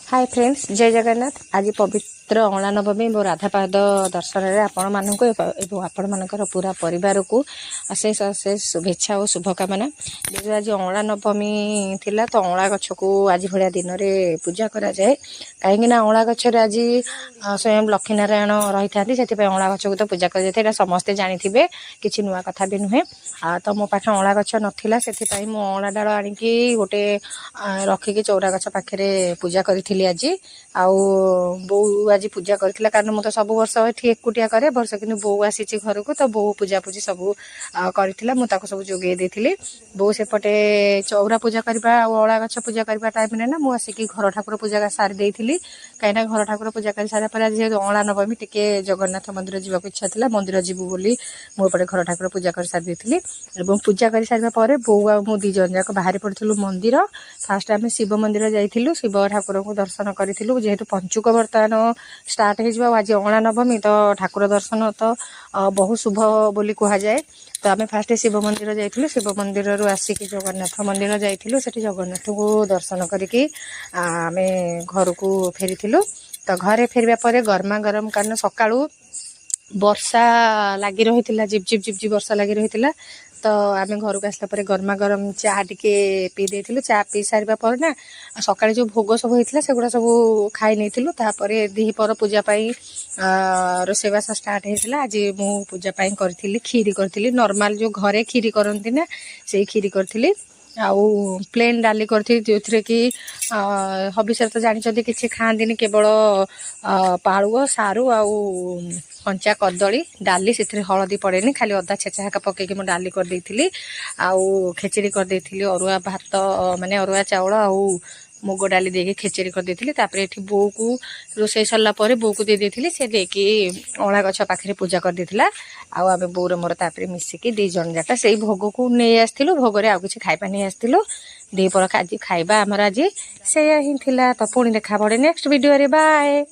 Hi friends, जय जगन्नाथ। आज पवित्र अँला नवमी मो राधापाद दर्शन में आपण मानक आपण मानकर पूरा परिवार को अशेष अशेष शुभेच्छा और शुभकामना। जेहेतु आज अँला नवमी थिला तो अँला गछ को आज भाया दिन में पूजा करा जाए। कहीं अँला गछरे आज स्वयं लक्ष्मी नारायण रही था से अँला गछ को तो पूजा कर समस्ते जानी किसी नुआ कथा भी नुहे। तो मो पाखे अँला गछ नाला से मु अँला डाल आणिकी गोटे रखिकी चौरा गछ पाखे पूजा करी आज आउ बो आज पूजा करथिला कारण मु तो सब वर्ष एठी एकुटिया करे वर्ष कि बो आसी घर को तो बो पूजा पूजी सब करथिला मु ताको सब जोगे देथिली। बो सेपटे चौरा पूजा करबा अँला गछ पूजा करबा टाइम रे ना मु आसिकी घर ठाकुर पूजा सारी देथिली। कहीं घर ठाकुर पूजा कर सारा पर आज अँला नवमी टिके जगन्नाथ मंदिर जीवाक इच्छा थिला मंदिर जीवु बोली मु एपटे घर ठाकुर पूजा कर सारी देथिली। एवं पूजा कर सारा पर बो आ मु दी जन जाक बाहर पड़थिलु मंदिर। फास्ट आम शिव मंदिर जाइथिलु शिव ठाकुर को दर्शन करूँ जेहेतु पंचुक बर्तमान स्टार्ट हो आज अँला नवमी तो ठाकुर दर्शन तो बहुत शुभ बोली कह जाए। तो आम फास्ट शिव मंदिर जाइथिलु शिव मंदिर रु आसिकी जगन्नाथ मंदिर जाइथिलु सेठी जगन्नाथ को दर्शन करिकी आम घर को फेरीथिलु। तो घरे फेरबा पर गरमा गरम कारण सकाळू वर्षा लगी रही झिप झिप झिप झिप वर्षा लगी रही। तो आम घर को आसला गरमा गरम चा टिके पी देथिलु। चा पी सारिबा पर ना सकाळे जो भोग सब होइथिला सेगुडा सब खाई नैथिलु। तापरे दिहिपर पूजा पाई रोसेबास स्टार्ट होइथिला। आज मु पूजा पाई करथिली खीरी करथिली नॉर्मल जो घरे खीरी करंती ना सेही खीरी करथिली आउ प्लेन डाली करथि जो कि हबिषर तो जानी किसी खाती केवल पालुआ सारू आउ कंचा कदली डाली से हलदी पड़ेनी खाली अदा छेचा हाका पकईकि मुझे डाली कर देइथिली आउ खेचेड़ी कर देइथिली अरुआ भात माने अरुआ चाउल आउ मुग डाली देके खेचेड़ी कर देइथिली। तापर एठी बो को रोसई सरला परे बो को दे देइथिली से देकी अँला गछ पाखरे पूजा कर देइथिला आउ आमे बोर मोर तापर मिसिकी दी जन जाका सेई भोग को नै आस्थिलु। भोगरे आउ किछि खाइबा नै आस्थिलु। दी पर आज खाइबा हमर आज सेया ही थिला। तो पुणी देखा पड़े नेक्स्ट वीडियो रे। बाय।